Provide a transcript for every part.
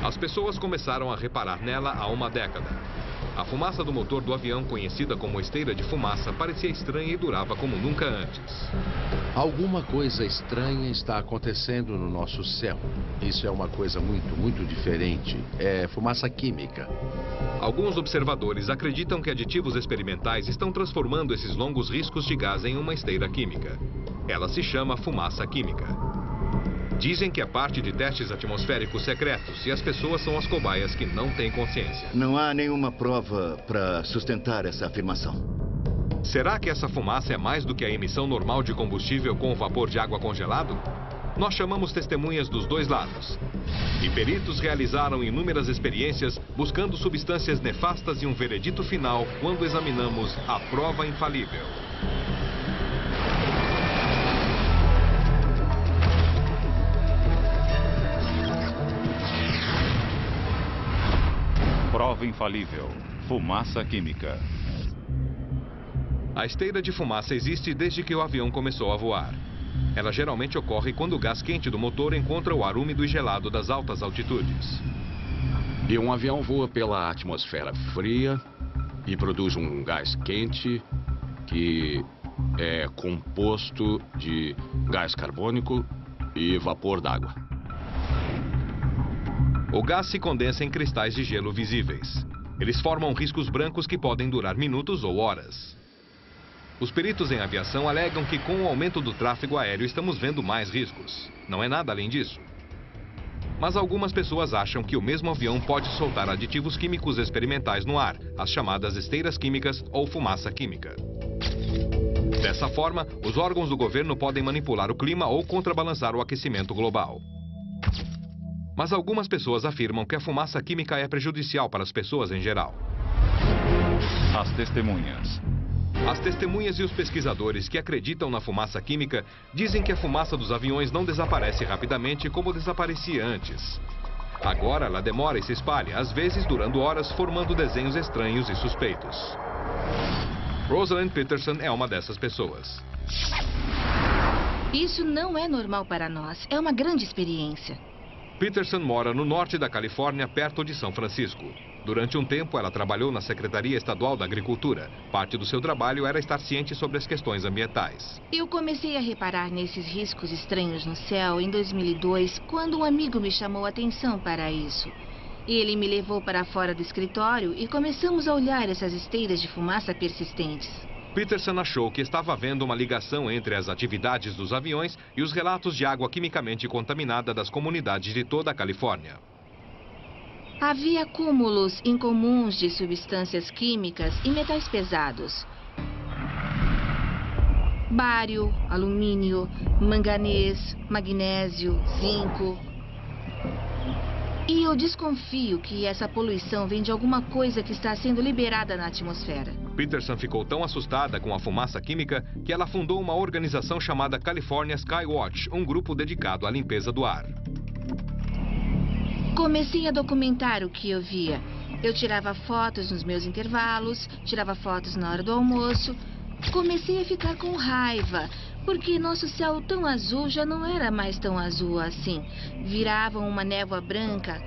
As pessoas começaram a reparar nela há uma década. A fumaça do motor do avião, conhecida como esteira de fumaça, parecia estranha e durava como nunca antes. Alguma coisa estranha está acontecendo no nosso céu. Isso é uma coisa muito diferente. É fumaça química. Alguns observadores acreditam que aditivos experimentais estão transformando esses longos riscos de gás em uma esteira química. Ela se chama fumaça química. Dizem que é parte de testes atmosféricos secretos e as pessoas são as cobaias que não têm consciência. Não há nenhuma prova para sustentar essa afirmação. Será que essa fumaça é mais do que a emissão normal de combustível com vapor de água congelado? Nós chamamos testemunhas dos dois lados. E peritos realizaram inúmeras experiências buscando substâncias nefastas e um veredito final quando examinamos a prova infalível. Prova infalível. Fumaça química. A esteira de fumaça existe desde que o avião começou a voar. Ela geralmente ocorre quando o gás quente do motor encontra o ar úmido e gelado das altas altitudes. E um avião voa pela atmosfera fria e produz um gás quente que é composto de gás carbônico e vapor d'água. O gás se condensa em cristais de gelo visíveis. Eles formam riscos brancos que podem durar minutos ou horas. Os peritos em aviação alegam que com o aumento do tráfego aéreo estamos vendo mais riscos. Não é nada além disso. Mas algumas pessoas acham que o mesmo avião pode soltar aditivos químicos experimentais no ar, as chamadas esteiras químicas ou fumaça química. Dessa forma, os órgãos do governo podem manipular o clima ou contrabalançar o aquecimento global. Mas algumas pessoas afirmam que a fumaça química é prejudicial para as pessoas em geral. As testemunhas. As testemunhas e os pesquisadores que acreditam na fumaça química dizem que a fumaça dos aviões não desaparece rapidamente como desaparecia antes. Agora ela demora e se espalha, às vezes durando horas, formando desenhos estranhos e suspeitos. Rosalind Peterson é uma dessas pessoas. Isso não é normal para nós. É uma grande experiência. Peterson mora no norte da Califórnia, perto de São Francisco. Durante um tempo, ela trabalhou na Secretaria Estadual da Agricultura. Parte do seu trabalho era estar ciente sobre as questões ambientais. Eu comecei a reparar nesses riscos estranhos no céu em 2002, quando um amigo me chamou a atenção para isso. Ele me levou para fora do escritório e começamos a olhar essas esteiras de fumaça persistentes. Peterson achou que estava havendo uma ligação entre as atividades dos aviões e os relatos de água quimicamente contaminada das comunidades de toda a Califórnia. Havia acúmulos incomuns de substâncias químicas e metais pesados. Bário, alumínio, manganês, magnésio, zinco. E eu desconfio que essa poluição vem de alguma coisa que está sendo liberada na atmosfera. Peterson ficou tão assustada com a fumaça química que ela fundou uma organização chamada California Skywatch, um grupo dedicado à limpeza do ar. Comecei a documentar o que eu via. Eu tirava fotos nos meus intervalos, tirava fotos na hora do almoço. Comecei a ficar com raiva, porque nosso céu tão azul já não era mais tão azul assim. Viravam uma névoa branca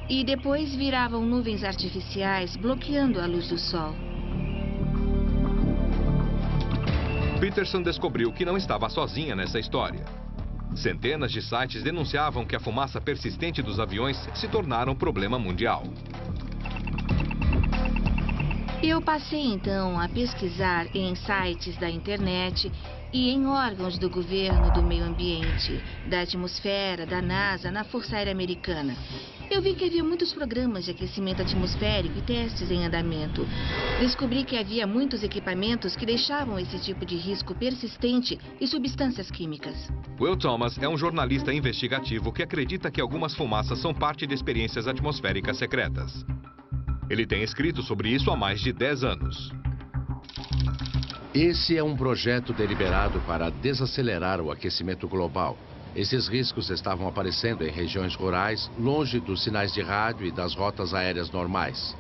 e depois viravam nuvens artificiais, bloqueando a luz do sol. Peterson descobriu que não estava sozinha nessa história. Centenas de sites denunciavam que a fumaça persistente dos aviões se tornara um problema mundial. Eu passei então a pesquisar em sites da internet e em órgãos do governo, do meio ambiente, da atmosfera, da NASA, na Força Aérea Americana. Eu vi que havia muitos programas de aquecimento atmosférico e testes em andamento. Descobri que havia muitos equipamentos que deixavam esse tipo de risco persistente e substâncias químicas. Will Thomas é um jornalista investigativo que acredita que algumas fumaças são parte de experiências atmosféricas secretas. Ele tem escrito sobre isso há mais de 10 anos. Esse é um projeto deliberado para desacelerar o aquecimento global. Esses riscos estavam aparecendo em regiões rurais, longe dos sinais de rádio e das rotas aéreas normais.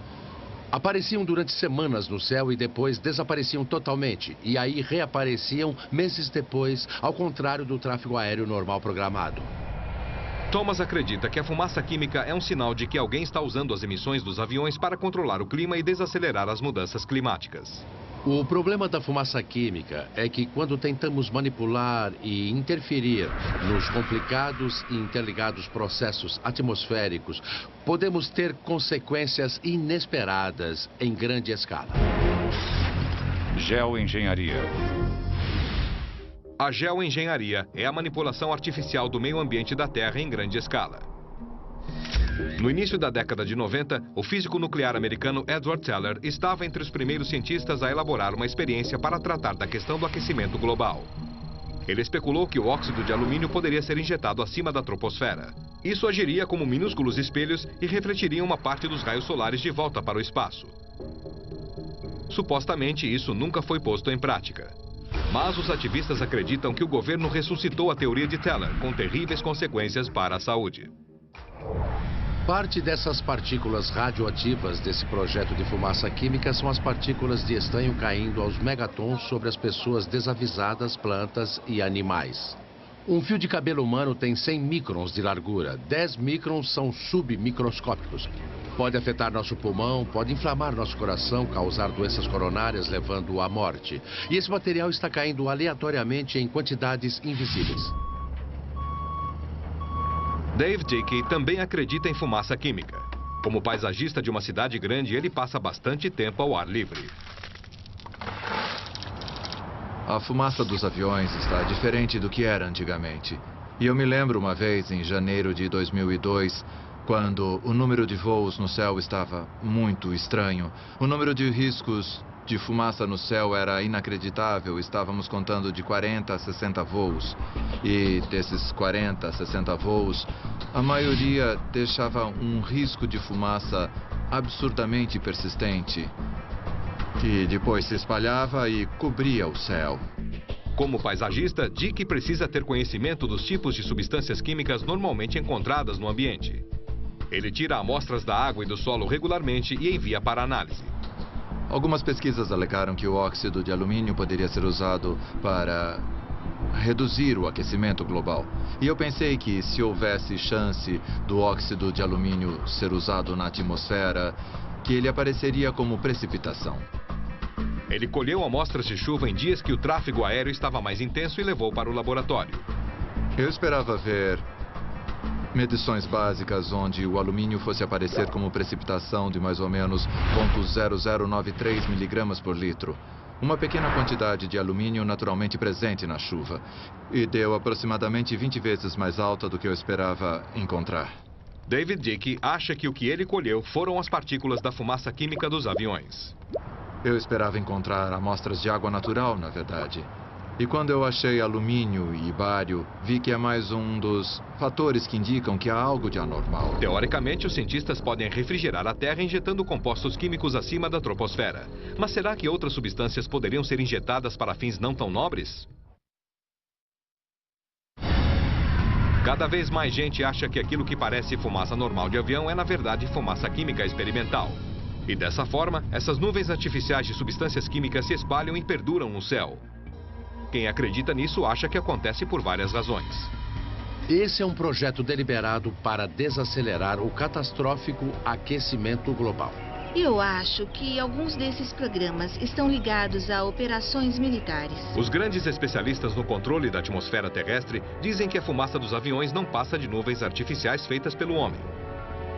Apareciam durante semanas no céu e depois desapareciam totalmente. E aí reapareciam meses depois, ao contrário do tráfego aéreo normal programado. Thomas acredita que a fumaça química é um sinal de que alguém está usando as emissões dos aviões para controlar o clima e desacelerar as mudanças climáticas. O problema da fumaça química é que quando tentamos manipular e interferir nos complicados e interligados processos atmosféricos, podemos ter consequências inesperadas em grande escala. Geoengenharia. A geoengenharia é a manipulação artificial do meio ambiente da Terra em grande escala. No início da década de 90, o físico nuclear americano Edward Teller estava entre os primeiros cientistas a elaborar uma experiência para tratar da questão do aquecimento global. Ele especulou que o óxido de alumínio poderia ser injetado acima da troposfera. Isso agiria como minúsculos espelhos e refletiria uma parte dos raios solares de volta para o espaço. Supostamente, isso nunca foi posto em prática. Mas os ativistas acreditam que o governo ressuscitou a teoria de Teller, com terríveis consequências para a saúde. Parte dessas partículas radioativas desse projeto de fumaça química são as partículas de estanho caindo aos megatons sobre as pessoas desavisadas, plantas e animais. Um fio de cabelo humano tem 100 microns de largura, 10 microns são submicroscópicos. Pode afetar nosso pulmão, pode inflamar nosso coração, causar doenças coronárias, levando à morte. E esse material está caindo aleatoriamente em quantidades invisíveis. Dave Dickey também acredita em fumaça química. Como paisagista de uma cidade grande, ele passa bastante tempo ao ar livre. A fumaça dos aviões está diferente do que era antigamente. E eu me lembro uma vez, em janeiro de 2002, quando o número de voos no céu estava muito estranho. O número de riscos de fumaça no céu era inacreditável. Estávamos contando de 40 a 60 voos. E desses 40 a 60 voos, a maioria deixava um risco de fumaça absurdamente persistente, que depois se espalhava e cobria o céu. Como paisagista, Dick precisa ter conhecimento dos tipos de substâncias químicas normalmente encontradas no ambiente. Ele tira amostras da água e do solo regularmente e envia para análise. Algumas pesquisas alegaram que o óxido de alumínio poderia ser usado para reduzir o aquecimento global. E eu pensei que se houvesse chance do óxido de alumínio ser usado na atmosfera, que ele apareceria como precipitação. Ele colheu amostras de chuva em dias que o tráfego aéreo estava mais intenso e levou para o laboratório. Eu esperava ver medições básicas onde o alumínio fosse aparecer como precipitação de mais ou menos 0,0093 miligramas por litro. Uma pequena quantidade de alumínio naturalmente presente na chuva. E deu aproximadamente 20 vezes mais alta do que eu esperava encontrar. David Dickey acha que o que ele colheu foram as partículas da fumaça química dos aviões. Eu esperava encontrar amostras de água natural, na verdade. E quando eu achei alumínio e bário, vi que é mais um dos fatores que indicam que há algo de anormal. Teoricamente, os cientistas podem refrigerar a Terra injetando compostos químicos acima da troposfera. Mas será que outras substâncias poderiam ser injetadas para fins não tão nobres? Cada vez mais gente acha que aquilo que parece fumaça normal de avião é, na verdade, fumaça química experimental. E dessa forma, essas nuvens artificiais de substâncias químicas se espalham e perduram no céu. Quem acredita nisso acha que acontece por várias razões. Esse é um projeto deliberado para desacelerar o catastrófico aquecimento global. Eu acho que alguns desses programas estão ligados a operações militares. Os grandes especialistas no controle da atmosfera terrestre dizem que a fumaça dos aviões não passa de nuvens artificiais feitas pelo homem.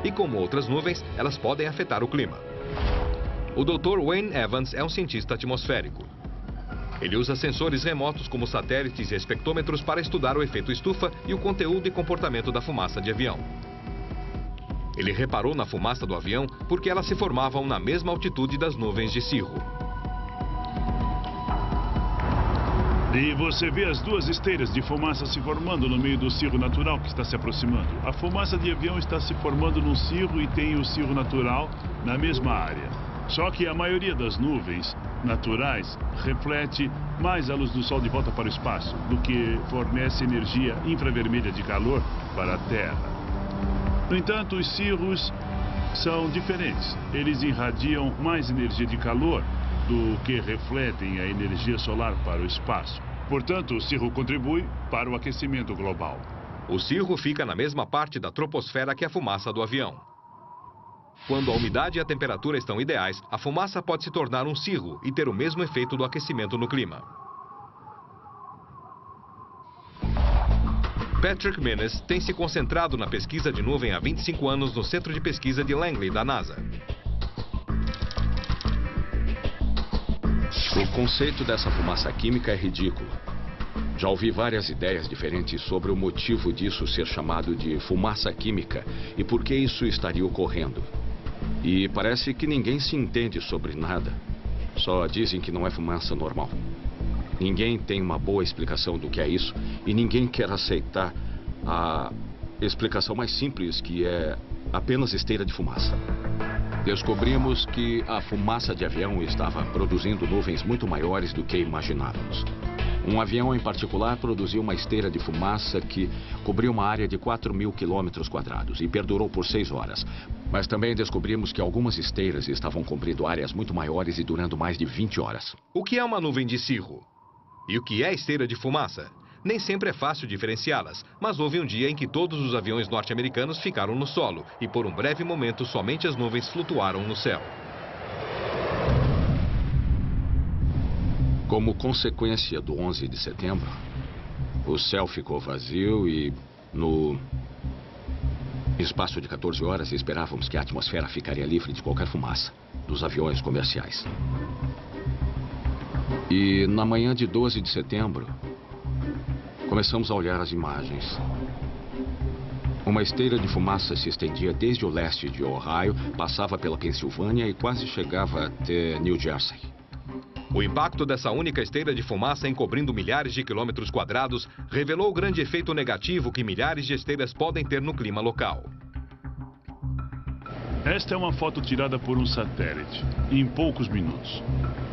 E como outras nuvens, elas podem afetar o clima. O Dr. Wayne Evans é um cientista atmosférico. Ele usa sensores remotos como satélites e espectrômetros para estudar o efeito estufa e o conteúdo e comportamento da fumaça de avião. Ele reparou na fumaça do avião porque elas se formavam na mesma altitude das nuvens de cirro. E você vê as duas esteiras de fumaça se formando no meio do cirro natural que está se aproximando. A fumaça de avião está se formando no cirro e tem o cirro natural na mesma área. Só que a maioria das nuvens naturais reflete mais a luz do sol de volta para o espaço do que fornece energia infravermelha de calor para a Terra. No entanto, os cirros são diferentes. Eles irradiam mais energia de calor do que refletem a energia solar para o espaço. Portanto, o cirro contribui para o aquecimento global. O cirro fica na mesma parte da troposfera que a fumaça do avião. Quando a umidade e a temperatura estão ideais, a fumaça pode se tornar um cirro e ter o mesmo efeito do aquecimento no clima. Patrick Menes tem se concentrado na pesquisa de nuvem há 25 anos no Centro de Pesquisa de Langley, da NASA. O conceito dessa fumaça química é ridículo. Já ouvi várias ideias diferentes sobre o motivo disso ser chamado de fumaça química e por que isso estaria ocorrendo. E parece que ninguém se entende sobre nada. Só dizem que não é fumaça normal. Ninguém tem uma boa explicação do que é isso e ninguém quer aceitar a explicação mais simples, que é apenas esteira de fumaça. Descobrimos que a fumaça de avião estava produzindo nuvens muito maiores do que imaginávamos. Um avião em particular produziu uma esteira de fumaça que cobriu uma área de 4.000 km² e perdurou por 6 horas. Mas também descobrimos que algumas esteiras estavam cobrindo áreas muito maiores e durando mais de 20 horas. O que é uma nuvem de cirro? E o que é esteira de fumaça? Nem sempre é fácil diferenciá-las, mas houve um dia em que todos os aviões norte-americanos ficaram no solo e por um breve momento somente as nuvens flutuaram no céu. Como consequência do 11 de setembro, o céu ficou vazio e no espaço de 14 horas esperávamos que a atmosfera ficaria livre de qualquer fumaça dos aviões comerciais. E na manhã de 12 de setembro, começamos a olhar as imagens. Uma esteira de fumaça se estendia desde o leste de Ohio, passava pela Pensilvânia e quase chegava até New Jersey. O impacto dessa única esteira de fumaça encobrindo milhares de quilômetros quadrados revelou o grande efeito negativo que milhares de esteiras podem ter no clima local. Esta é uma foto tirada por um satélite, em poucos minutos.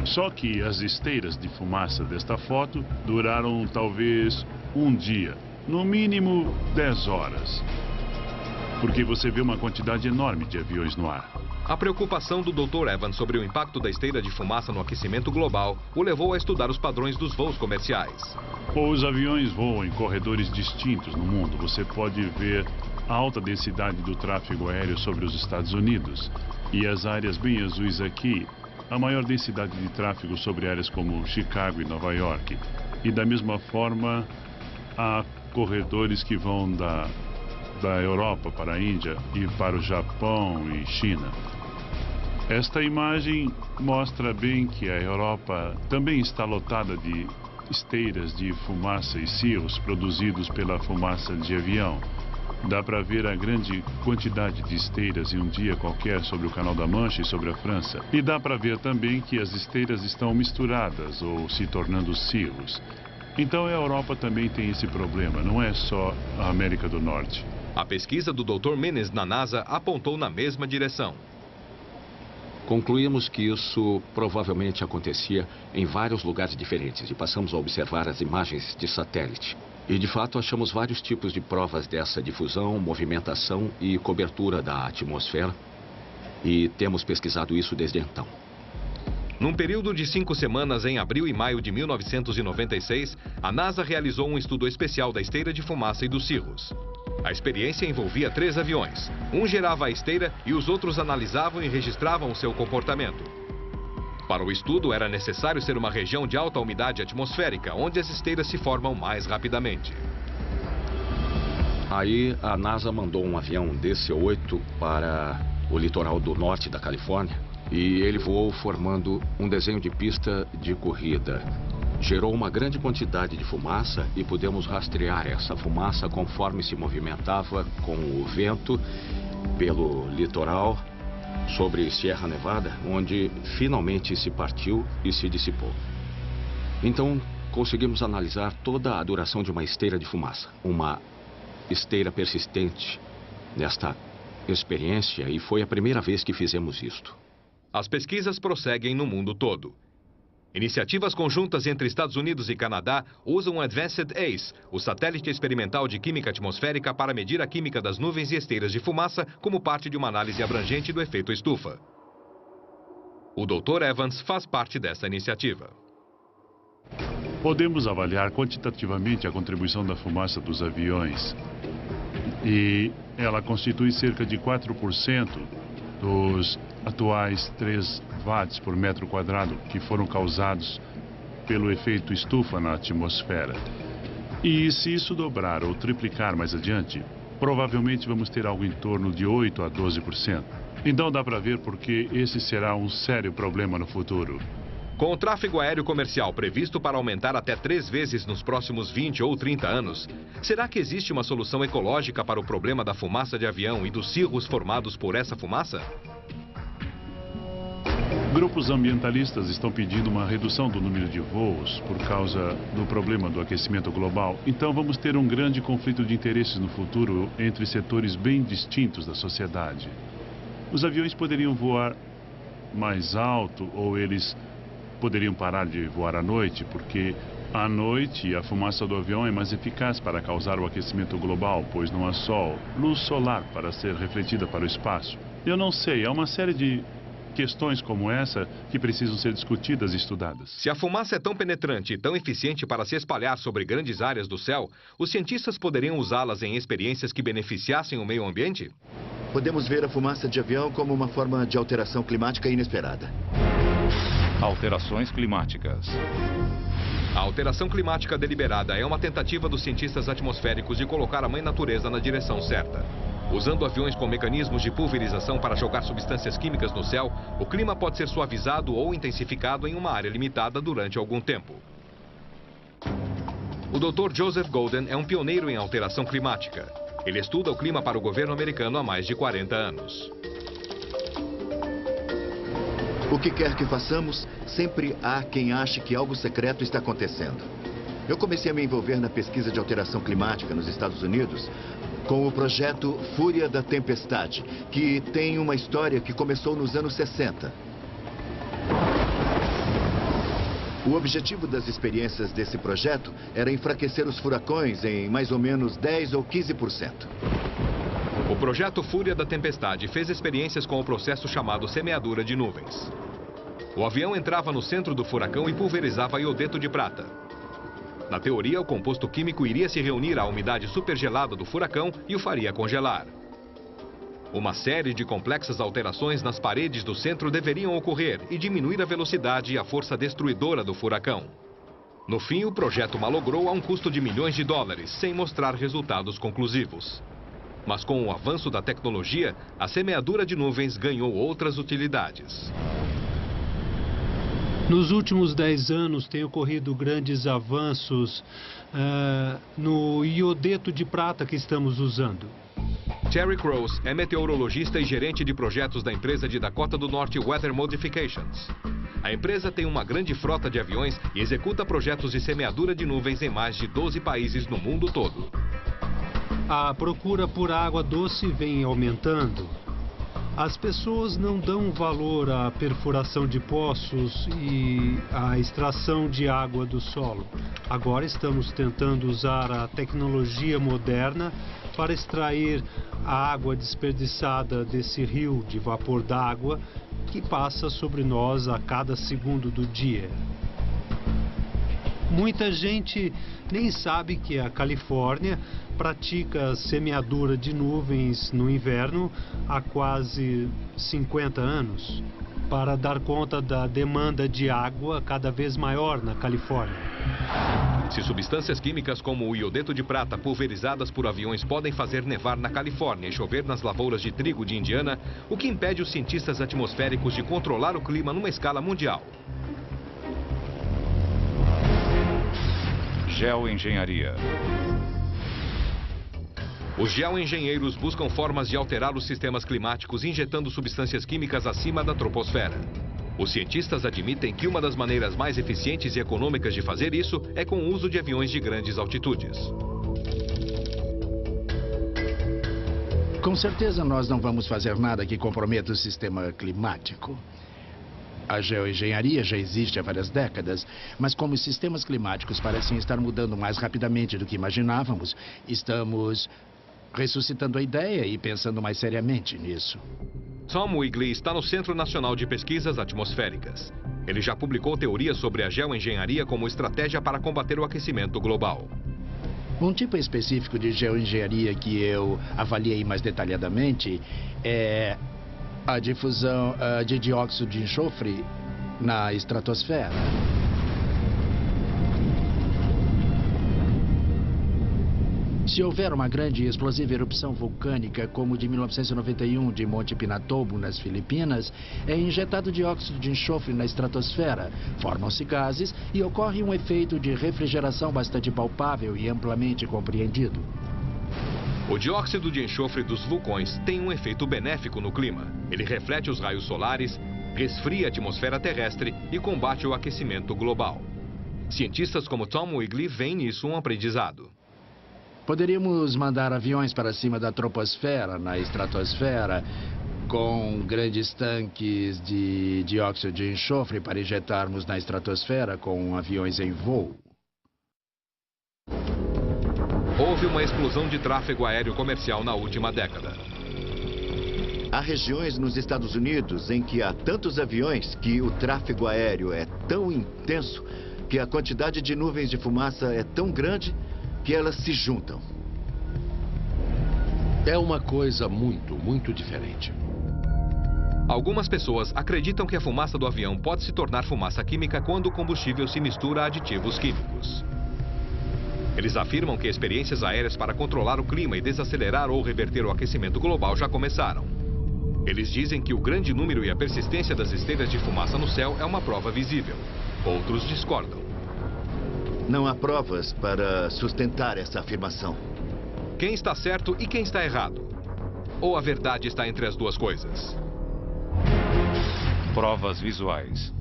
Só que as esteiras de fumaça desta foto duraram talvez um dia, no mínimo 10 horas. Porque você vê uma quantidade enorme de aviões no ar. A preocupação do Dr. Evans sobre o impacto da esteira de fumaça no aquecimento global o levou a estudar os padrões dos voos comerciais. Os aviões voam em corredores distintos no mundo. Você pode ver a alta densidade do tráfego aéreo sobre os Estados Unidos. E as áreas bem azuis aqui, a maior densidade de tráfego sobre áreas como Chicago e Nova York. E da mesma forma, há corredores que vão da Europa para a Índia e para o Japão e China. Esta imagem mostra bem que a Europa também está lotada de esteiras de fumaça e cirros produzidos pela fumaça de avião. Dá para ver a grande quantidade de esteiras em um dia qualquer sobre o Canal da Mancha e sobre a França. E dá para ver também que as esteiras estão misturadas ou se tornando cirros. Então a Europa também tem esse problema, não é só a América do Norte. A pesquisa do Dr. Menes na NASA apontou na mesma direção. Concluímos que isso provavelmente acontecia em vários lugares diferentes e passamos a observar as imagens de satélite. E de fato achamos vários tipos de provas dessa difusão, movimentação e cobertura da atmosfera. E temos pesquisado isso desde então. Num período de 5 semanas, em abril e maio de 1996, a NASA realizou um estudo especial da esteira de fumaça e dos cirros. A experiência envolvia 3 aviões. Um gerava a esteira e os outros analisavam e registravam o seu comportamento. Para o estudo, era necessário ser uma região de alta umidade atmosférica, onde as esteiras se formam mais rapidamente. Aí a NASA mandou um avião DC-8 para o litoral do norte da Califórnia e ele voou formando um desenho de pista de corrida. Gerou uma grande quantidade de fumaça e pudemos rastrear essa fumaça conforme se movimentava com o vento pelo litoral sobre Sierra Nevada, onde finalmente se partiu e se dissipou. Então, conseguimos analisar toda a duração de uma esteira de fumaça, uma esteira persistente nesta experiência, e foi a primeira vez que fizemos isto. As pesquisas prosseguem no mundo todo. Iniciativas conjuntas entre Estados Unidos e Canadá usam o Advanced ACE, o satélite experimental de química atmosférica, para medir a química das nuvens e esteiras de fumaça como parte de uma análise abrangente do efeito estufa. O Dr. Evans faz parte dessa iniciativa. Podemos avaliar quantitativamente a contribuição da fumaça dos aviões. E ela constitui cerca de 4% dos atuais 3 watts por metro quadrado que foram causados pelo efeito estufa na atmosfera. E se isso dobrar ou triplicar mais adiante, provavelmente vamos ter algo em torno de 8 a 12%. Então dá para ver porque esse será um sério problema no futuro. Com o tráfego aéreo comercial previsto para aumentar até 3 vezes nos próximos 20 ou 30 anos, será que existe uma solução ecológica para o problema da fumaça de avião e dos cirros formados por essa fumaça? Grupos ambientalistas estão pedindo uma redução do número de voos por causa do problema do aquecimento global. Então vamos ter um grande conflito de interesses no futuro entre setores bem distintos da sociedade. Os aviões poderiam voar mais alto ou eles poderiam parar de voar à noite, porque à noite a fumaça do avião é mais eficaz para causar o aquecimento global, pois não há sol, luz solar para ser refletida para o espaço. Eu não sei, há uma série de questões como essa que precisam ser discutidas e estudadas. Se a fumaça é tão penetrante e tão eficiente para se espalhar sobre grandes áreas do céu, os cientistas poderiam usá-las em experiências que beneficiassem o meio ambiente? Podemos ver a fumaça de avião como uma forma de alteração climática inesperada. Alterações climáticas. A alteração climática deliberada é uma tentativa dos cientistas atmosféricos de colocar a mãe natureza na direção certa. Usando aviões com mecanismos de pulverização para jogar substâncias químicas no céu, o clima pode ser suavizado ou intensificado em uma área limitada durante algum tempo. O Dr. Joseph Golden é um pioneiro em alteração climática. Ele estuda o clima para o governo americano há mais de 40 anos. O que quer que façamos, sempre há quem ache que algo secreto está acontecendo. Eu comecei a me envolver na pesquisa de alteração climática nos Estados Unidos com o projeto Fúria da Tempestade, que tem uma história que começou nos anos 60. O objetivo das experiências desse projeto era enfraquecer os furacões em mais ou menos 10 ou 15%. O projeto Fúria da Tempestade fez experiências com o processo chamado semeadura de nuvens. O avião entrava no centro do furacão e pulverizava iodeto de prata. Na teoria, o composto químico iria se reunir à umidade supergelada do furacão e o faria congelar. Uma série de complexas alterações nas paredes do centro deveriam ocorrer e diminuir a velocidade e a força destruidora do furacão. No fim, o projeto malogrou a um custo de milhões de dólares, sem mostrar resultados conclusivos. Mas com o avanço da tecnologia, a semeadura de nuvens ganhou outras utilidades. Nos últimos 10 anos tem ocorrido grandes avanços no iodeto de prata que estamos usando. Terry Crows é meteorologista e gerente de projetos da empresa de Dakota do Norte Weather Modifications. A empresa tem uma grande frota de aviões e executa projetos de semeadura de nuvens em mais de 12 países no mundo todo. A procura por água doce vem aumentando. As pessoas não dão valor à perfuração de poços e à extração de água do solo. Agora estamos tentando usar a tecnologia moderna para extrair a água desperdiçada desse rio de vapor d'água que passa sobre nós a cada segundo do dia. Muita gente nem sabe que a Califórnia pratica semeadura de nuvens no inverno há quase 50 anos, para dar conta da demanda de água cada vez maior na Califórnia. Se substâncias químicas como o iodeto de prata pulverizadas por aviões podem fazer nevar na Califórnia e chover nas lavouras de trigo de Indiana, o que impede os cientistas atmosféricos de controlar o clima numa escala mundial? Geoengenharia. Os geoengenheiros buscam formas de alterar os sistemas climáticos injetando substâncias químicas acima da troposfera. Os cientistas admitem que uma das maneiras mais eficientes e econômicas de fazer isso é com o uso de aviões de grandes altitudes. Com certeza nós não vamos fazer nada que comprometa o sistema climático. A geoengenharia já existe há várias décadas, mas como os sistemas climáticos parecem estar mudando mais rapidamente do que imaginávamos, estamos ressuscitando a ideia e pensando mais seriamente nisso. Tom Wigley está no Centro Nacional de Pesquisas Atmosféricas. Ele já publicou teorias sobre a geoengenharia como estratégia para combater o aquecimento global. Um tipo específico de geoengenharia que eu avaliei mais detalhadamente é a difusão de dióxido de enxofre na estratosfera. Se houver uma grande e explosiva erupção vulcânica, como de 1991 de Monte Pinatubo, nas Filipinas, é injetado dióxido de enxofre na estratosfera, formam-se gases e ocorre um efeito de refrigeração bastante palpável e amplamente compreendido. O dióxido de enxofre dos vulcões tem um efeito benéfico no clima. Ele reflete os raios solares, resfria a atmosfera terrestre e combate o aquecimento global. Cientistas como Tom Wigley veem nisso um aprendizado. Poderíamos mandar aviões para cima da troposfera, na estratosfera, com grandes tanques de dióxido de enxofre para injetarmos na estratosfera com aviões em voo. Houve uma explosão de tráfego aéreo comercial na última década. Há regiões nos Estados Unidos em que há tantos aviões que o tráfego aéreo é tão intenso que a quantidade de nuvens de fumaça é tão grande que elas se juntam. É uma coisa muito diferente. Algumas pessoas acreditam que a fumaça do avião pode se tornar fumaça química quando o combustível se mistura a aditivos químicos. Eles afirmam que experiências aéreas para controlar o clima e desacelerar ou reverter o aquecimento global já começaram. Eles dizem que o grande número e a persistência das esteiras de fumaça no céu é uma prova visível. Outros discordam. Não há provas para sustentar essa afirmação. Quem está certo e quem está errado? Ou a verdade está entre as duas coisas? Provas visuais.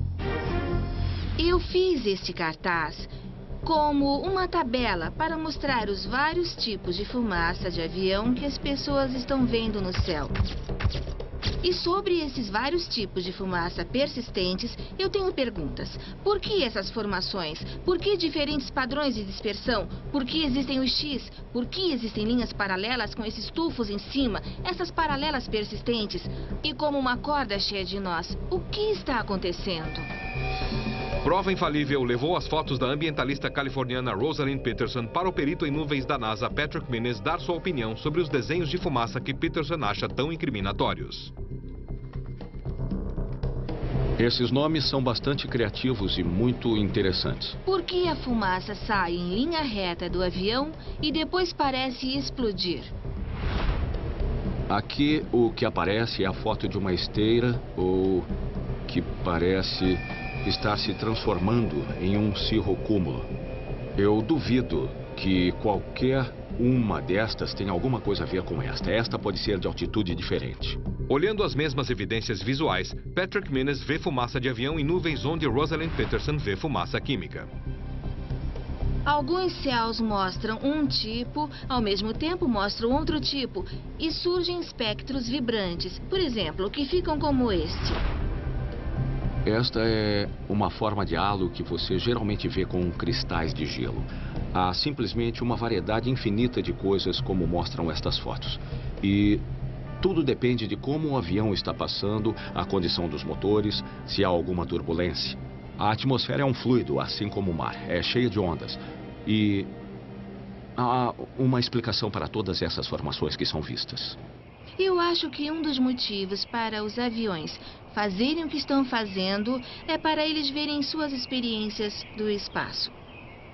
Eu fiz este cartaz como uma tabela para mostrar os vários tipos de fumaça de avião que as pessoas estão vendo no céu. E sobre esses vários tipos de fumaça persistentes, eu tenho perguntas. Por que essas formações? Por que diferentes padrões de dispersão? Por que existem os X? Por que existem linhas paralelas com esses tufos em cima? Essas paralelas persistentes? E como uma corda cheia de nós, o que está acontecendo? Prova Infalível levou as fotos da ambientalista californiana Rosalind Peterson para o perito em nuvens da NASA Patrick Minnis dar sua opinião sobre os desenhos de fumaça que Peterson acha tão incriminatórios. Esses nomes são bastante criativos e muito interessantes. Por que a fumaça sai em linha reta do avião e depois parece explodir? Aqui o que aparece é a foto de uma esteira ou que parece estar se transformando em um cirrocúmulo. Eu duvido que qualquer uma destas tenha alguma coisa a ver com esta. Esta pode ser de altitude diferente. Olhando as mesmas evidências visuais, Patrick Minnis vê fumaça de avião em nuvens onde Rosalind Peterson vê fumaça química. Alguns céus mostram um tipo, ao mesmo tempo mostram outro tipo, e surgem espectros vibrantes, por exemplo, que ficam como este. Esta é uma forma de halo que você geralmente vê com cristais de gelo. Há simplesmente uma variedade infinita de coisas como mostram estas fotos. E tudo depende de como o avião está passando, a condição dos motores, se há alguma turbulência. A atmosfera é um fluido, assim como o mar, é cheia de ondas. E há uma explicação para todas essas formações que são vistas. Eu acho que um dos motivos para os aviões fazerem o que estão fazendo é para eles verem suas experiências do espaço.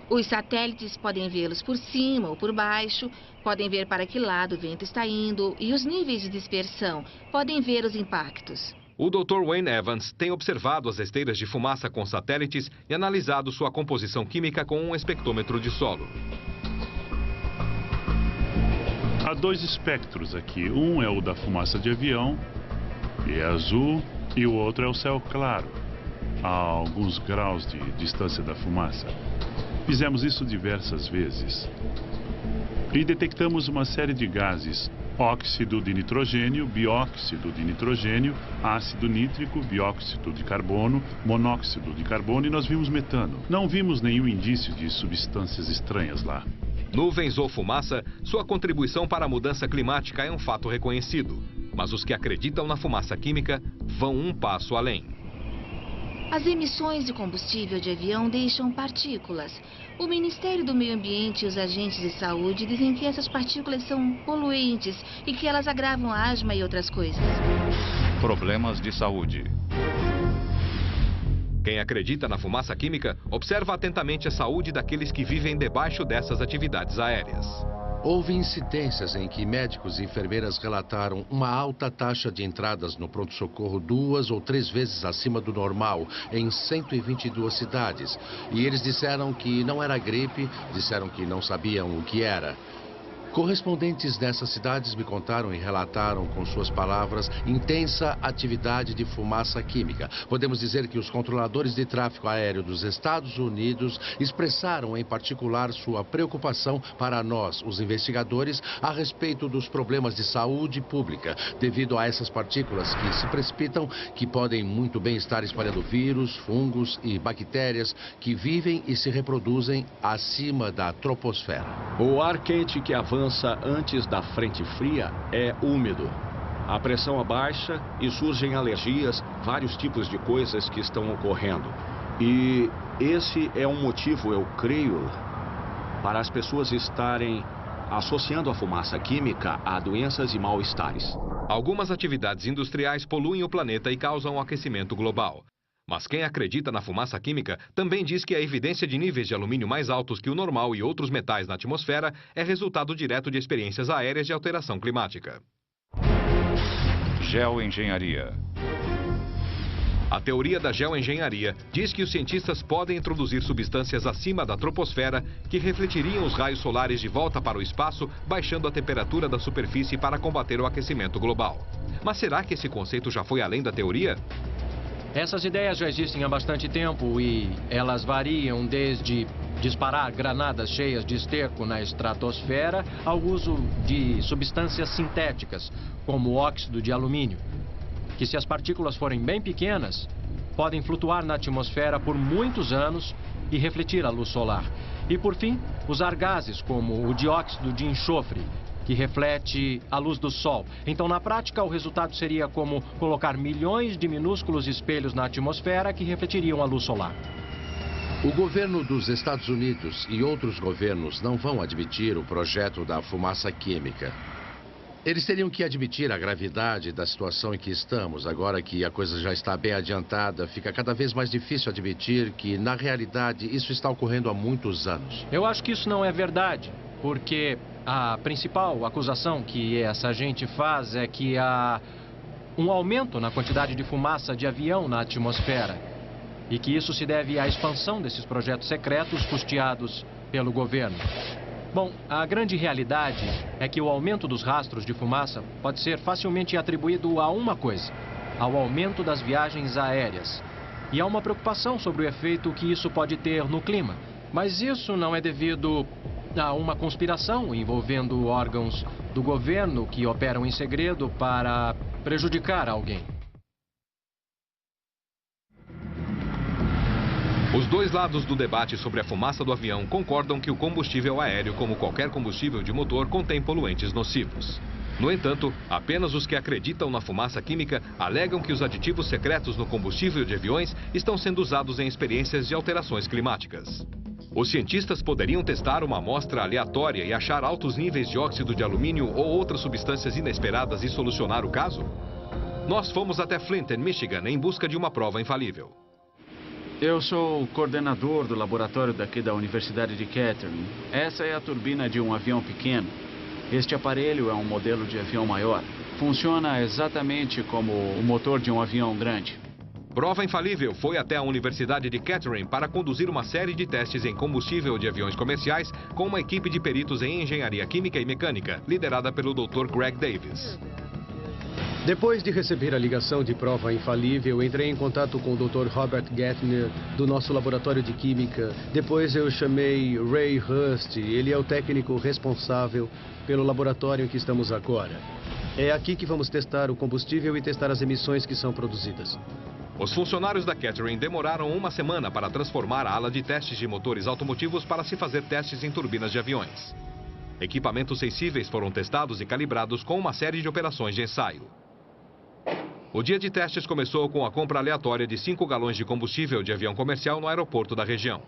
Os satélites podem vê-los por cima ou por baixo, podem ver para que lado o vento está indo e os níveis de dispersão, podem ver os impactos. O Dr. Wayne Evans tem observado as esteiras de fumaça com satélites e analisado sua composição química com um espectrômetro de solo. Há dois espectros aqui. Um é o da fumaça de avião, que é azul, e o outro é o céu claro, a alguns graus de distância da fumaça. Fizemos isso diversas vezes. E detectamos uma série de gases: óxido de nitrogênio, bióxido de nitrogênio, ácido nítrico, dióxido de carbono, monóxido de carbono e nós vimos metano. Não vimos nenhum indício de substâncias estranhas lá. Nuvens ou fumaça, sua contribuição para a mudança climática é um fato reconhecido. Mas os que acreditam na fumaça química vão um passo além. As emissões de combustível de avião deixam partículas. O Ministério do Meio Ambiente e os agentes de saúde dizem que essas partículas são poluentes e que elas agravam a asma e outras coisas. Problemas de saúde. Quem acredita na fumaça química, observa atentamente a saúde daqueles que vivem debaixo dessas atividades aéreas. Houve incidências em que médicos e enfermeiras relataram uma alta taxa de entradas no pronto-socorro 2 ou 3 vezes acima do normal em 122 cidades. E eles disseram que não era gripe, disseram que não sabiam o que era. Correspondentes dessas cidades me contaram e relataram com suas palavras intensa atividade de fumaça química. Podemos dizer que os controladores de tráfego aéreo dos Estados Unidos expressaram em particular sua preocupação para nós, os investigadores, a respeito dos problemas de saúde pública, devido a essas partículas que se precipitam, que podem muito bem estar espalhando vírus, fungos e bactérias que vivem e se reproduzem acima da troposfera. O ar quente que avança antes da frente fria é úmido. A pressão abaixa e surgem alergias, vários tipos de coisas que estão ocorrendo. E esse é um motivo, eu creio, para as pessoas estarem associando a fumaça química a doenças e mal-estares. Algumas atividades industriais poluem o planeta e causam o aquecimento global. Mas quem acredita na fumaça química também diz que a evidência de níveis de alumínio mais altos que o normal e outros metais na atmosfera é resultado direto de experiências aéreas de alteração climática. Geoengenharia. A teoria da geoengenharia diz que os cientistas podem introduzir substâncias acima da troposfera que refletiriam os raios solares de volta para o espaço, baixando a temperatura da superfície para combater o aquecimento global. Mas será que esse conceito já foi além da teoria? Essas ideias já existem há bastante tempo e elas variam desde disparar granadas cheias de esterco na estratosfera ao uso de substâncias sintéticas, como o óxido de alumínio, que se as partículas forem bem pequenas, podem flutuar na atmosfera por muitos anos e refletir a luz solar. E por fim, usar gases como o dióxido de enxofre, que reflete a luz do Sol. Então, na prática, o resultado seria como colocar milhões de minúsculos espelhos na atmosfera que refletiriam a luz solar. O governo dos Estados Unidos e outros governos não vão admitir o projeto da fumaça química. Eles teriam que admitir a gravidade da situação em que estamos. Agora que a coisa já está bem adiantada, fica cada vez mais difícil admitir que, na realidade, isso está ocorrendo há muitos anos. Eu acho que isso não é verdade, porque a principal acusação que essa gente faz é que há um aumento na quantidade de fumaça de avião na atmosfera e que isso se deve à expansão desses projetos secretos custeados pelo governo. Bom, a grande realidade é que o aumento dos rastros de fumaça pode ser facilmente atribuído a uma coisa: ao aumento das viagens aéreas. E há uma preocupação sobre o efeito que isso pode ter no clima. Mas isso não é devido a uma conspiração envolvendo órgãos do governo que operam em segredo para prejudicar alguém. Os dois lados do debate sobre a fumaça do avião concordam que o combustível aéreo, como qualquer combustível de motor, contém poluentes nocivos. No entanto, apenas os que acreditam na fumaça química alegam que os aditivos secretos no combustível de aviões estão sendo usados em experiências de alterações climáticas. Os cientistas poderiam testar uma amostra aleatória e achar altos níveis de óxido de alumínio ou outras substâncias inesperadas e solucionar o caso? Nós fomos até Flint, Michigan, em busca de uma prova infalível. Eu sou o coordenador do laboratório daqui da Universidade de Kettering. Essa é a turbina de um avião pequeno. Este aparelho é um modelo de avião maior. Funciona exatamente como o motor de um avião grande. Prova Infalível foi até a Universidade de Kettering para conduzir uma série de testes em combustível de aviões comerciais com uma equipe de peritos em engenharia química e mecânica, liderada pelo Dr. Greg Davis. Depois de receber a ligação de Prova Infalível, entrei em contato com o Dr. Robert Gettner, do nosso laboratório de química. Depois eu chamei Ray Hurst, ele é o técnico responsável pelo laboratório em que estamos agora. É aqui que vamos testar o combustível e testar as emissões que são produzidas. Os funcionários da Kettering demoraram uma semana para transformar a ala de testes de motores automotivos para se fazer testes em turbinas de aviões. Equipamentos sensíveis foram testados e calibrados com uma série de operações de ensaio. O dia de testes começou com a compra aleatória de 5 galões de combustível de avião comercial no aeroporto da região.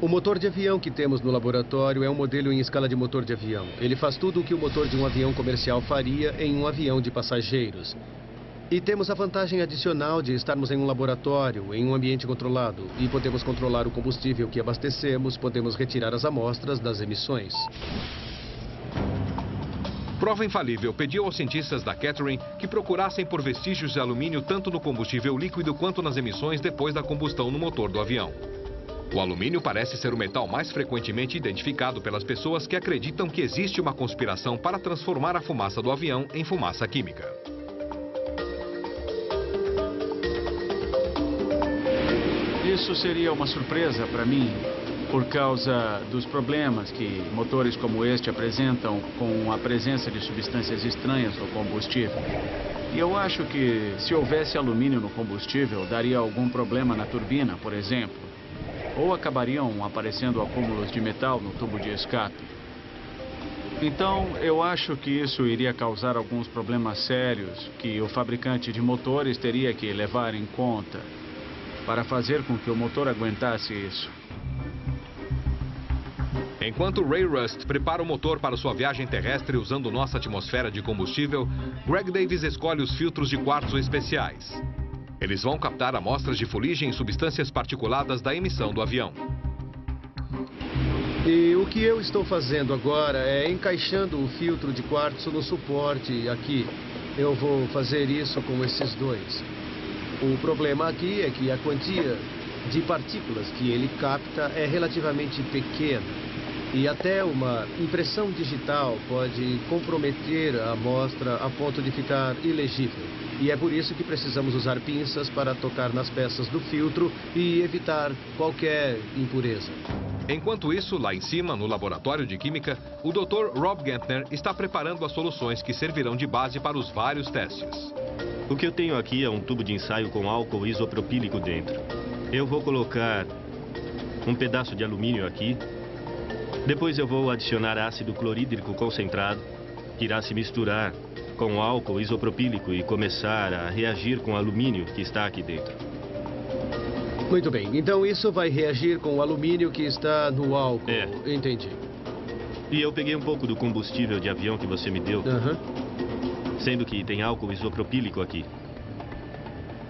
O motor de avião que temos no laboratório é um modelo em escala de motor de avião. Ele faz tudo o que o motor de um avião comercial faria em um avião de passageiros. E temos a vantagem adicional de estarmos em um laboratório, em um ambiente controlado. E podemos controlar o combustível que abastecemos, podemos retirar as amostras das emissões. Prova Infalível pediu aos cientistas da Kettering que procurassem por vestígios de alumínio tanto no combustível líquido quanto nas emissões depois da combustão no motor do avião. O alumínio parece ser o metal mais frequentemente identificado pelas pessoas que acreditam que existe uma conspiração para transformar a fumaça do avião em fumaça química. Isso seria uma surpresa para mim, por causa dos problemas que motores como este apresentam com a presença de substâncias estranhas no combustível. E eu acho que se houvesse alumínio no combustível, daria algum problema na turbina, por exemplo. Ou acabariam aparecendo acúmulos de metal no tubo de escape. Então, eu acho que isso iria causar alguns problemas sérios que o fabricante de motores teria que levar em conta para fazer com que o motor aguentasse isso. Enquanto Ray Rust prepara o motor para sua viagem terrestre usando nossa atmosfera de combustível, Greg Davis escolhe os filtros de quartzo especiais. Eles vão captar amostras de fuligem e substâncias particuladas da emissão do avião. E o que eu estou fazendo agora é encaixando o filtro de quartzo no suporte aqui. Eu vou fazer isso com esses dois. O problema aqui é que a quantia de partículas que ele capta é relativamente pequena. E até uma impressão digital pode comprometer a amostra a ponto de ficar ilegível. E é por isso que precisamos usar pinças para tocar nas peças do filtro e evitar qualquer impureza. Enquanto isso, lá em cima, no laboratório de química, o Dr. Rob Gantner está preparando as soluções que servirão de base para os vários testes. O que eu tenho aqui é um tubo de ensaio com álcool isopropílico dentro. Eu vou colocar um pedaço de alumínio aqui. Depois eu vou adicionar ácido clorídrico concentrado, que irá se misturar com o álcool isopropílico e começar a reagir com o alumínio que está aqui dentro. Muito bem, então isso vai reagir com o alumínio que está no álcool. É. Entendi. E eu peguei um pouco do combustível de avião que você me deu, sendo que tem álcool isopropílico aqui.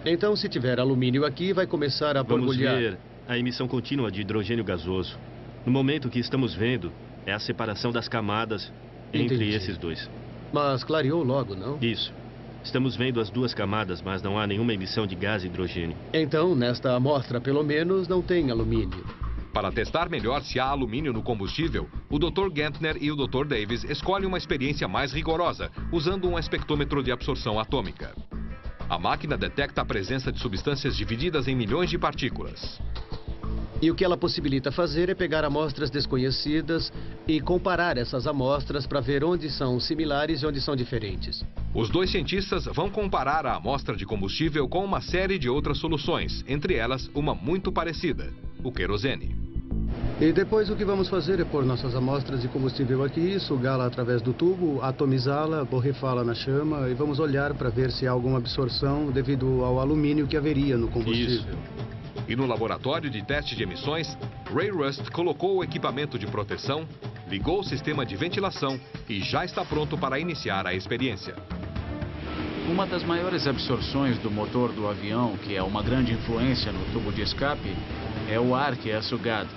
Então, se tiver alumínio aqui, vai começar a borbulhar. Vamos ver a emissão contínua de hidrogênio gasoso. No momento que estamos vendo, é a separação das camadas entre esses dois. Mas clareou logo, não? Isso. Estamos vendo as duas camadas, mas não há nenhuma emissão de gás hidrogênio. Então, nesta amostra, pelo menos, não tem alumínio. Para testar melhor se há alumínio no combustível, o Dr. Gantner e o Dr. Davis escolhem uma experiência mais rigorosa, usando um espectrômetro de absorção atômica. A máquina detecta a presença de substâncias divididas em milhões de partículas. E o que ela possibilita fazer é pegar amostras desconhecidas e comparar essas amostras para ver onde são similares e onde são diferentes. Os dois cientistas vão comparar a amostra de combustível com uma série de outras soluções, entre elas uma muito parecida, o querosene. E depois o que vamos fazer é pôr nossas amostras de combustível aqui, sugá-la através do tubo, atomizá-la, borrifá-la na chama e vamos olhar para ver se há alguma absorção devido ao alumínio que haveria no combustível. Isso. E no laboratório de teste de emissões, Ray Rust colocou o equipamento de proteção, ligou o sistema de ventilação e já está pronto para iniciar a experiência. Uma das maiores absorções do motor do avião, que é uma grande influência no tubo de escape, é o ar que é sugado.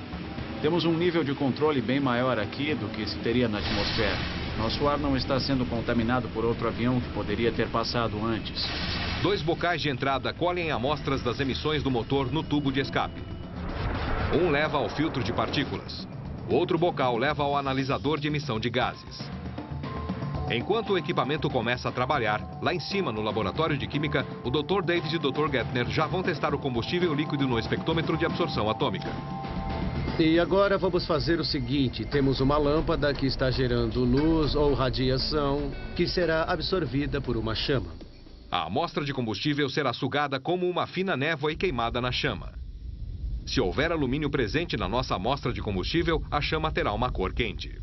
Temos um nível de controle bem maior aqui do que se teria na atmosfera. Nosso ar não está sendo contaminado por outro avião que poderia ter passado antes. 2 bocais de entrada colhem amostras das emissões do motor no tubo de escape. Um leva ao filtro de partículas. O outro bocal leva ao analisador de emissão de gases. Enquanto o equipamento começa a trabalhar, lá em cima no laboratório de química, o Dr. Davis e o Dr. Gantner já vão testar o combustível líquido no espectrômetro de absorção atômica. E agora vamos fazer o seguinte, temos uma lâmpada que está gerando luz ou radiação que será absorvida por uma chama. A amostra de combustível será sugada como uma fina névoa e queimada na chama. Se houver alumínio presente na nossa amostra de combustível, a chama terá uma cor quente.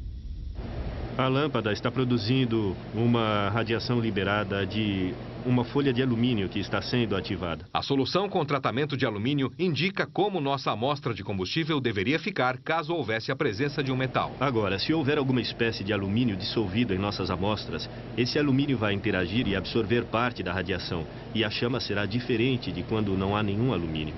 A lâmpada está produzindo uma radiação liberada de uma folha de alumínio que está sendo ativada. A solução com tratamento de alumínio indica como nossa amostra de combustível deveria ficar caso houvesse a presença de um metal. Agora, se houver alguma espécie de alumínio dissolvido em nossas amostras, esse alumínio vai interagir e absorver parte da radiação, e a chama será diferente de quando não há nenhum alumínio.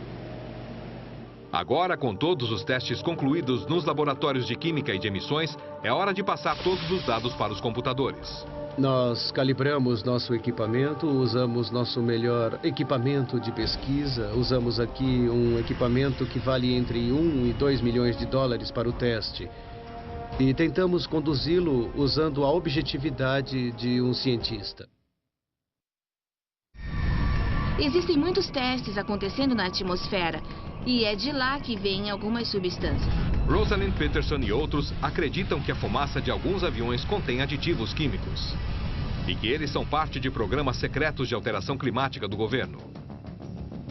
Agora, com todos os testes concluídos nos laboratórios de química e de emissões, é hora de passar todos os dados para os computadores. Nós calibramos nosso equipamento, usamos nosso melhor equipamento de pesquisa, usamos aqui um equipamento que vale entre 1 e 2 milhões de dólares para o teste. E tentamos conduzi-lo usando a objetividade de um cientista. Existem muitos testes acontecendo na atmosfera e é de lá que vêm algumas substâncias. Rosalind Peterson e outros acreditam que a fumaça de alguns aviões contém aditivos químicos e que eles são parte de programas secretos de alteração climática do governo.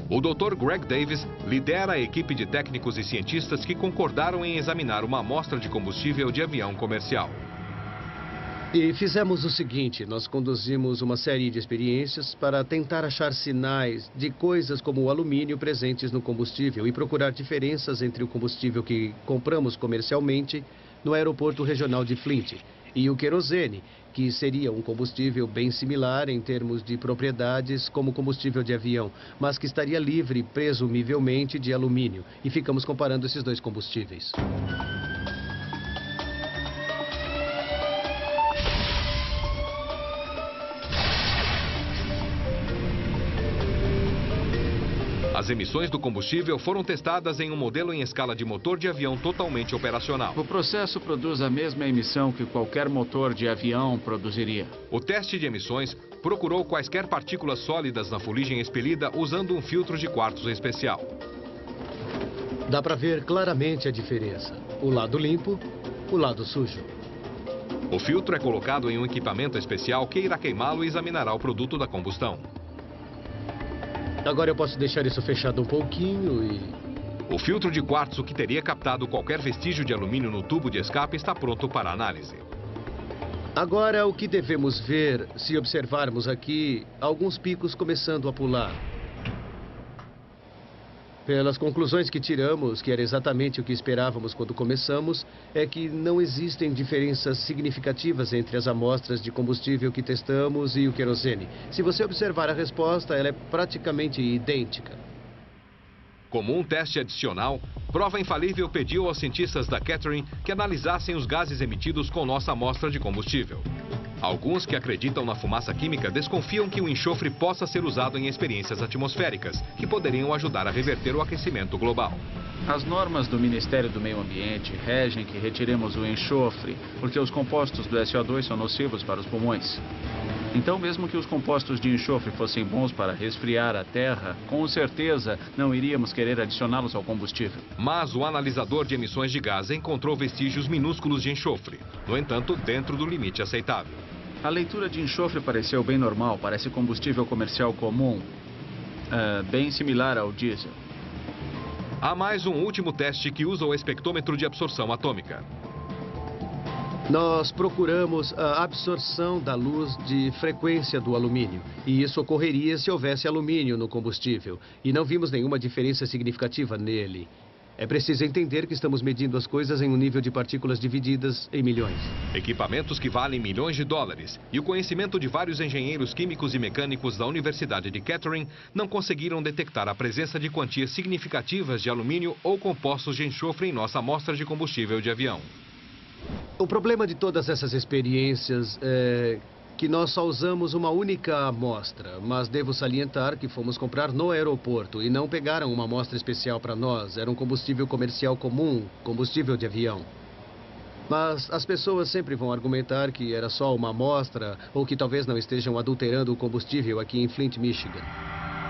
O Dr. Greg Davis lidera a equipe de técnicos e cientistas que concordaram em examinar uma amostra de combustível de avião comercial. E fizemos o seguinte, nós conduzimos uma série de experiências para tentar achar sinais de coisas como o alumínio presentes no combustível e procurar diferenças entre o combustível que compramos comercialmente no aeroporto regional de Flint e o querosene, que seria um combustível bem similar em termos de propriedades como combustível de avião, mas que estaria livre, presumivelmente, de alumínio. E ficamos comparando esses dois combustíveis. As emissões do combustível foram testadas em um modelo em escala de motor de avião totalmente operacional. O processo produz a mesma emissão que qualquer motor de avião produziria. O teste de emissões procurou quaisquer partículas sólidas na fuligem expelida usando um filtro de quartzo especial. Dá para ver claramente a diferença. O lado limpo, o lado sujo. O filtro é colocado em um equipamento especial que irá queimá-lo e examinará o produto da combustão. Agora eu posso deixar isso fechado um pouquinho e... O filtro de quartzo que teria captado qualquer vestígio de alumínio no tubo de escape está pronto para análise. Agora o que devemos ver, se observarmos aqui, alguns picos começando a pular. Pelas conclusões que tiramos, que era exatamente o que esperávamos quando começamos, é que não existem diferenças significativas entre as amostras de combustível que testamos e o querosene. Se você observar a resposta, ela é praticamente idêntica. Como um teste adicional, Prova Infalível pediu aos cientistas da Kettering que analisassem os gases emitidos com nossa amostra de combustível. Alguns que acreditam na fumaça química desconfiam que o enxofre possa ser usado em experiências atmosféricas, que poderiam ajudar a reverter o aquecimento global. As normas do Ministério do Meio Ambiente regem que retiremos o enxofre, porque os compostos do SO2 são nocivos para os pulmões. Então, mesmo que os compostos de enxofre fossem bons para resfriar a terra, com certeza não iríamos querer adicioná-los ao combustível. Mas o analisador de emissões de gás encontrou vestígios minúsculos de enxofre, no entanto, dentro do limite aceitável. A leitura de enxofre pareceu bem normal, parece combustível comercial comum, bem similar ao diesel. Há mais um último teste que usa o espectrômetro de absorção atômica. Nós procuramos a absorção da luz de frequência do alumínio. E isso ocorreria se houvesse alumínio no combustível. E não vimos nenhuma diferença significativa nele. É preciso entender que estamos medindo as coisas em um nível de partículas divididas em milhões. Equipamentos que valem milhões de dólares e o conhecimento de vários engenheiros químicos e mecânicos da Universidade de Kettering não conseguiram detectar a presença de quantias significativas de alumínio ou compostos de enxofre em nossa amostra de combustível de avião. O problema de todas essas experiências é que nós só usamos uma única amostra, mas devo salientar que fomos comprar no aeroporto e não pegaram uma amostra especial para nós. Era um combustível comercial comum, combustível de avião. Mas as pessoas sempre vão argumentar que era só uma amostra ou que talvez não estejam adulterando o combustível aqui em Flint, Michigan.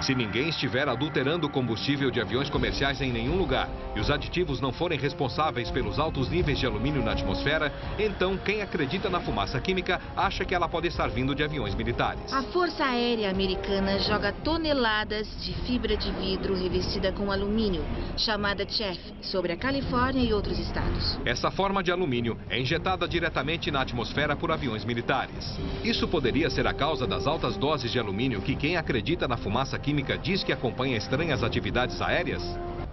Se ninguém estiver adulterando o combustível de aviões comerciais em nenhum lugar e os aditivos não forem responsáveis pelos altos níveis de alumínio na atmosfera, então quem acredita na fumaça química acha que ela pode estar vindo de aviões militares. A Força Aérea Americana joga toneladas de fibra de vidro revestida com alumínio, chamada Chaff, sobre a Califórnia e outros estados. Essa forma de alumínio é injetada diretamente na atmosfera por aviões militares. Isso poderia ser a causa das altas doses de alumínio que quem acredita na fumaça química diz que acompanha estranhas atividades aéreas?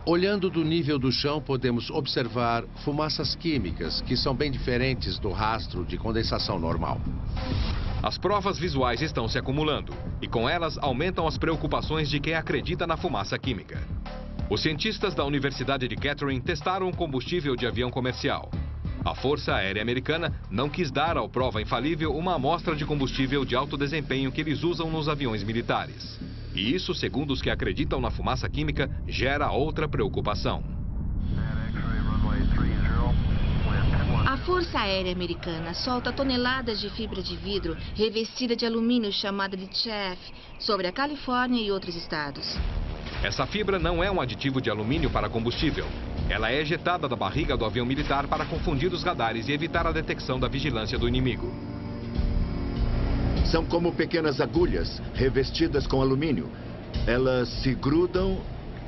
Olhando do nível do chão, podemos observar fumaças químicas, que são bem diferentes do rastro de condensação normal. As provas visuais estão se acumulando, e com elas aumentam as preocupações de quem acredita na fumaça química. Os cientistas da Universidade de Kettering testaram um combustível de avião comercial. A Força Aérea Americana não quis dar ao prova infalível uma amostra de combustível de alto desempenho que eles usam nos aviões militares. E isso, segundo os que acreditam na fumaça química, gera outra preocupação. A Força Aérea Americana solta toneladas de fibra de vidro revestida de alumínio chamada de Chaff sobre a Califórnia e outros estados. Essa fibra não é um aditivo de alumínio para combustível. Ela é ejetada da barriga do avião militar para confundir os radares e evitar a detecção da vigilância do inimigo. São como pequenas agulhas revestidas com alumínio. Elas se grudam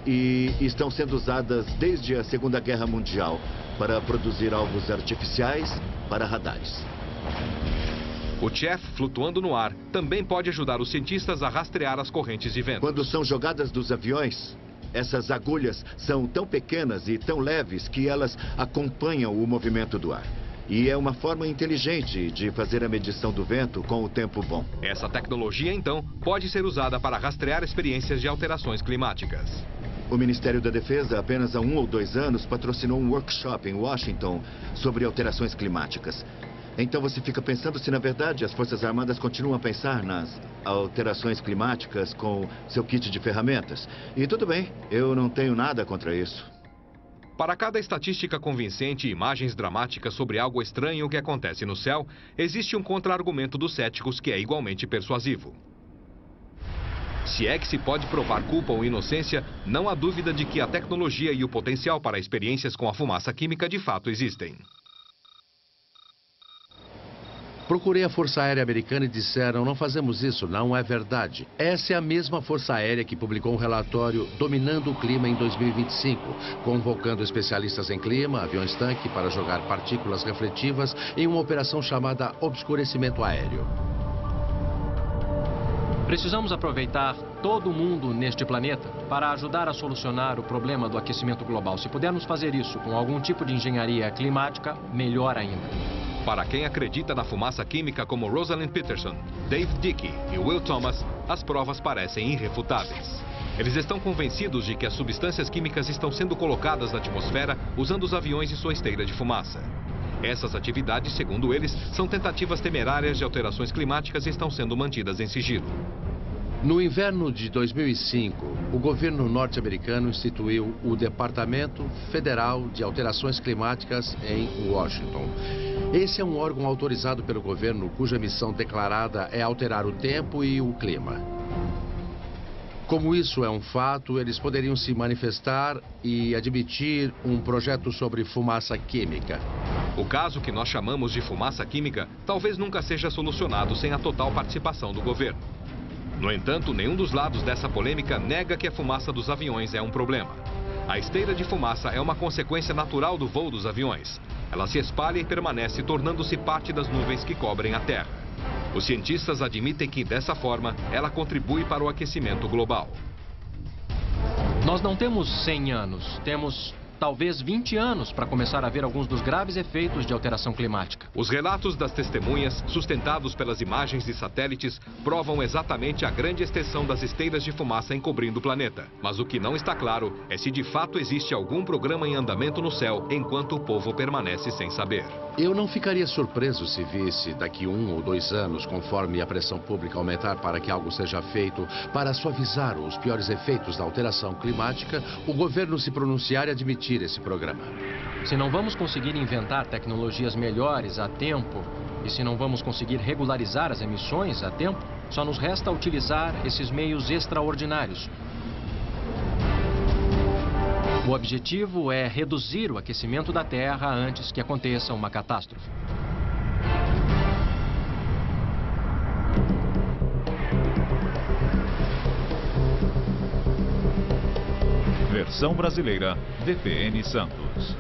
e estão sendo usadas desde a Segunda Guerra Mundial para produzir alvos artificiais para radares. O Chaff, flutuando no ar, também pode ajudar os cientistas a rastrear as correntes de vento. Quando são jogadas dos aviões, essas agulhas são tão pequenas e tão leves que elas acompanham o movimento do ar. E é uma forma inteligente de fazer a medição do vento com o tempo bom. Essa tecnologia, então, pode ser usada para rastrear experiências de alterações climáticas. O Ministério da Defesa, apenas há 1 ou 2 anos, patrocinou um workshop em Washington sobre alterações climáticas. Então você fica pensando se, na verdade, as Forças Armadas continuam a pensar nas alterações climáticas com seu kit de ferramentas. E tudo bem, eu não tenho nada contra isso. Para cada estatística convincente e imagens dramáticas sobre algo estranho que acontece no céu, existe um contra-argumento dos céticos que é igualmente persuasivo. Se é que se pode provar culpa ou inocência, não há dúvida de que a tecnologia e o potencial para experiências com a fumaça química de fato existem. Procurei a Força Aérea Americana e disseram: não fazemos isso, não é verdade. Essa é a mesma Força Aérea que publicou um relatório Dominando o Clima em 2025, convocando especialistas em clima, aviões-tanque, para jogar partículas refletivas em uma operação chamada obscurecimento aéreo. Precisamos aproveitar todo mundo neste planeta para ajudar a solucionar o problema do aquecimento global. Se pudermos fazer isso com algum tipo de engenharia climática, melhor ainda. Para quem acredita na fumaça química como Rosalind Peterson, Dave Dickey e Will Thomas, as provas parecem irrefutáveis. Eles estão convencidos de que as substâncias químicas estão sendo colocadas na atmosfera usando os aviões e sua esteira de fumaça. Essas atividades, segundo eles, são tentativas temerárias de alterações climáticas e estão sendo mantidas em sigilo. No inverno de 2005, o governo norte-americano instituiu o Departamento Federal de Alterações Climáticas em Washington. Esse é um órgão autorizado pelo governo cuja missão declarada é alterar o tempo e o clima. Como isso é um fato, eles poderiam se manifestar e admitir um projeto sobre fumaça química. O caso que nós chamamos de fumaça química talvez nunca seja solucionado sem a total participação do governo. No entanto, nenhum dos lados dessa polêmica nega que a fumaça dos aviões é um problema. A esteira de fumaça é uma consequência natural do voo dos aviões. Ela se espalha e permanece, tornando-se parte das nuvens que cobrem a Terra. Os cientistas admitem que, dessa forma, ela contribui para o aquecimento global. Nós não temos 100 anos, temos talvez 20 anos para começar a ver alguns dos graves efeitos de alteração climática. Os relatos das testemunhas, sustentados pelas imagens de satélites, provam exatamente a grande extensão das esteiras de fumaça encobrindo o planeta. Mas o que não está claro é se de fato existe algum programa em andamento no céu enquanto o povo permanece sem saber. Eu não ficaria surpreso se visse daqui 1 ou 2 anos, conforme a pressão pública aumentar para que algo seja feito para suavizar os piores efeitos da alteração climática, o governo se pronunciar e admitir esse programa. Se não vamos conseguir inventar tecnologias melhores a tempo e se não vamos conseguir regularizar as emissões a tempo, só nos resta utilizar esses meios extraordinários. O objetivo é reduzir o aquecimento da Terra antes que aconteça uma catástrofe. Versão brasileira, VPN Santos.